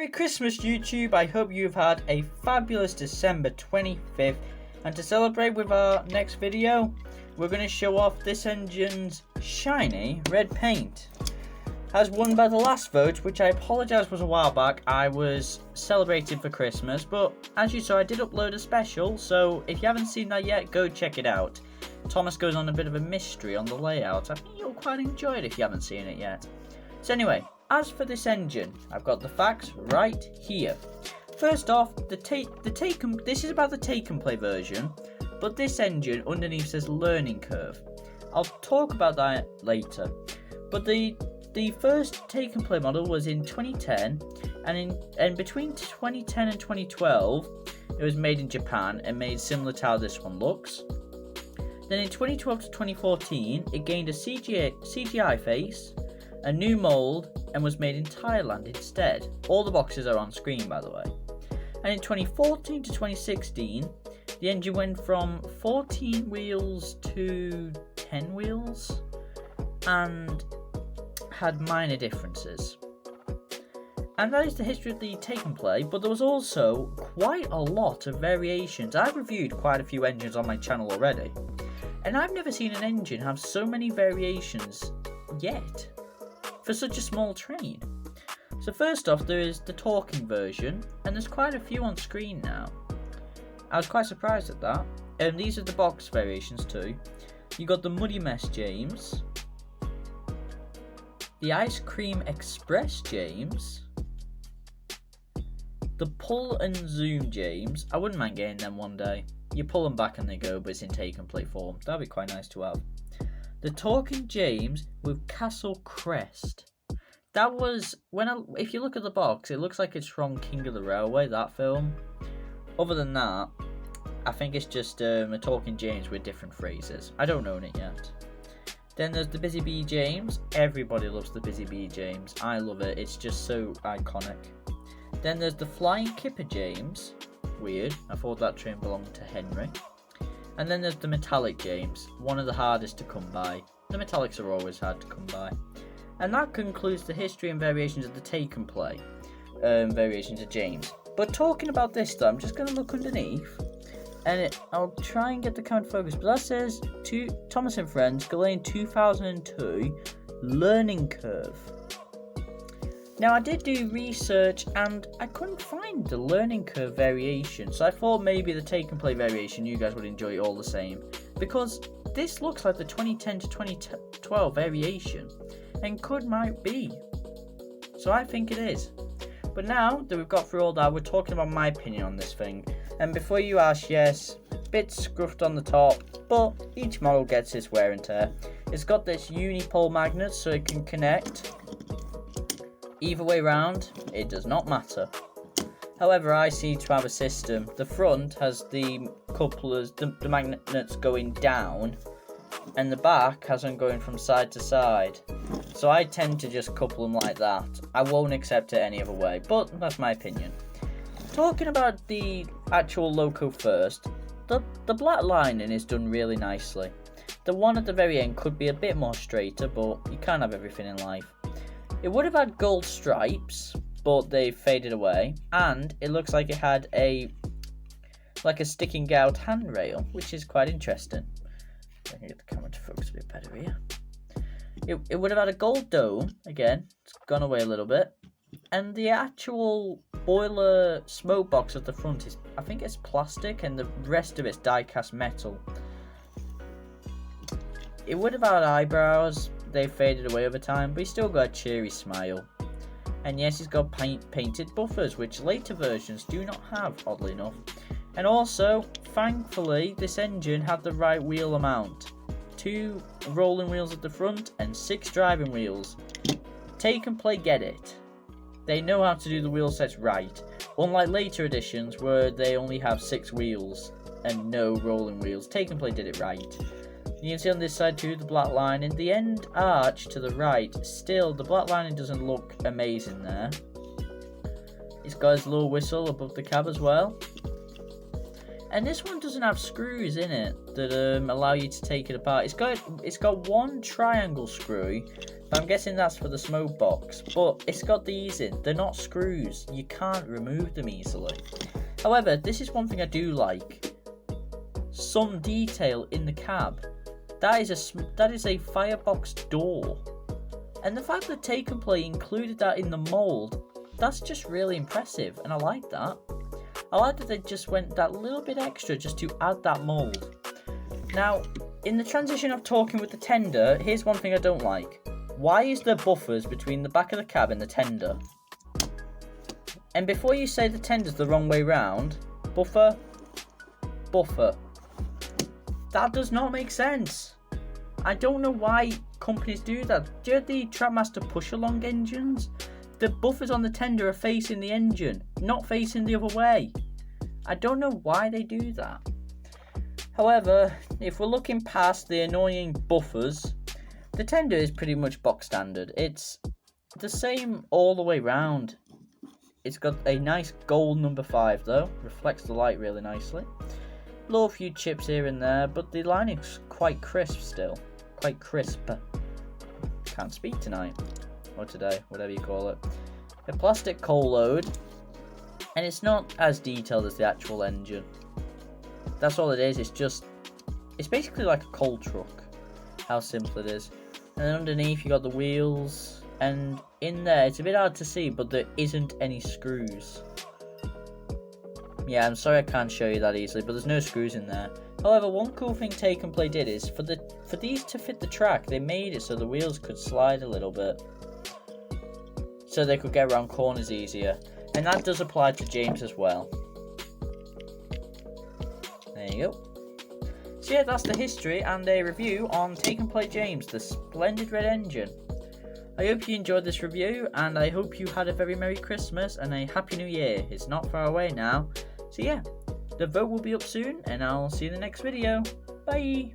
Merry Christmas YouTube, I hope you've had a fabulous December 25th, and to celebrate with our next video, we're going to show off this engine's shiny red paint. As won by the last vote, which I apologise was a while back, I was celebrating for Christmas, but as you saw I did upload a special, so if you haven't seen that yet, go check it out. Thomas goes on a bit of a mystery on the layout. I think you'll quite enjoy it if you haven't seen it yet. So anyway, as for this engine, I've got the facts right here. First off, this is about the Take and Play version, but this engine underneath says learning curve. I'll talk about that later. But the first Take and Play model was in 2010, and between 2010 and 2012, it was made in Japan and made similar to how this one looks. Then in 2012 to 2014, it gained a CGI face, a new mould, and was made in Thailand instead. All the boxes are on screen, by the way. And in 2014 to 2016, the engine went from 14 wheels to 10 wheels and had minor differences. And that is the history of the Take and Play, but there was also quite a lot of variations. I've reviewed quite a few engines on my channel already, and I've never seen an engine have so many variations yet for such a small train. So first off, there is the talking version, and there's quite a few on screen now. I was quite surprised at that. These are the box variations too. You got the Muddy Mess James, the Ice Cream Express James, the Pull and Zoom James. I wouldn't mind getting them one day. You pull them back and they go, but it's in Take and Play form. That'd be quite nice to have. The Talking James with Castle Crest. That was if you look at the box, it looks like it's from King of the Railway, that film. Other than that, I think it's just a Talking James with different phrases. I don't own it yet. Then there's the Busy Bee James. Everybody loves the Busy Bee James. I love it. It's just so iconic. Then there's the Flying Kipper James. Weird. I thought that train belonged to Henry. And then there's the Metallic James, one of the hardest to come by. The Metallics are always hard to come by. And that concludes the history and variations of the Take and Play, variations of James. But talking about this though, I'm just going to look underneath, and I'll try and get the camera focus. But that says Thomas and Friends, Ghislaine 2002, Learning Curve. Now I did do research and I couldn't find the learning curve variation, so I thought maybe the Take and Play variation you guys would enjoy all the same, because this looks like the 2010 to 2012 variation and might be. So I think it is. But now that we've got through all that, we're talking about my opinion on this thing. And before you ask, yes, bit scruffed on the top, but each model gets its wear and tear. It's got this unipole magnet so it can connect. Either way round, it does not matter. However, I see to have a system. The front has the couplers, the magnets going down, and the back has them going from side to side. So I tend to just couple them like that. I won't accept it any other way, but that's my opinion. Talking about the actual loco first, the black lining is done really nicely. The one at the very end could be a bit more straighter, but you can't have everything in life. It would have had gold stripes, but they faded away, and it looks like it had a sticking out handrail, which is quite interesting. I can get the camera to focus a bit better here. It would have had a gold dome, again, it's gone away a little bit, and the actual boiler smoke box at the front is, I think it's plastic, and the rest of it's die-cast metal. It would have had eyebrows. They faded away over time, but he's still got a cheery smile. And yes, he's got painted buffers, which later versions do not have, oddly enough. And also, thankfully, this engine had the right wheel amount. 2 rolling wheels at the front and 6 driving wheels. Take and Play get it. They know how to do the wheel sets right, unlike later editions where they only have 6 wheels and no rolling wheels. Take and Play did it right. You can see on this side too, the black lining. The end arch to the right, still the black lining doesn't look amazing there. It's got his little whistle above the cab as well. And this one doesn't have screws in it that allow you to take it apart. It's got one triangle screw, but I'm guessing that's for the smoke box. But it's got these in. They're not screws. You can't remove them easily. However, this is one thing I do like. Some detail in the cab. That is a firebox door. And the fact that Take and Play included that in the mould, that's just really impressive, and I like that. I like that they just went that little bit extra just to add that mould. Now, in the transition of talking with the tender, here's one thing I don't like. Why is there buffers between the back of the cab and the tender? And before you say the tender's the wrong way round, buffer. That does not make sense. I don't know why companies do that. Do you have the Trackmaster push-along engines? The buffers on the tender are facing the engine, not facing the other way. I don't know why they do that. However, if we're looking past the annoying buffers, the tender is pretty much box standard. It's the same all the way round. It's got a nice gold number 5 though, reflects the light really nicely. Blow a few chips here and there, but the lining's quite crisp still. Quite crisp. Can't speak tonight. Or today, whatever you call it. A plastic coal load, and it's not as detailed as the actual engine. That's all it is. It's basically like a coal truck. How simple it is. And then underneath you got the wheels, and in there it's a bit hard to see, but there isn't any screws. Yeah, I'm sorry I can't show you that easily, but there's no screws in there. However, one cool thing Take and Play did is for these to fit the track, they made it so the wheels could slide a little bit, so they could get around corners easier. And that does apply to James as well. There you go. So yeah, that's the history and a review on Take and Play James, the splendid red engine. I hope you enjoyed this review, and I hope you had a very Merry Christmas and a Happy New Year. It's not far away now. So yeah, the vote will be up soon, and I'll see you in the next video. Bye!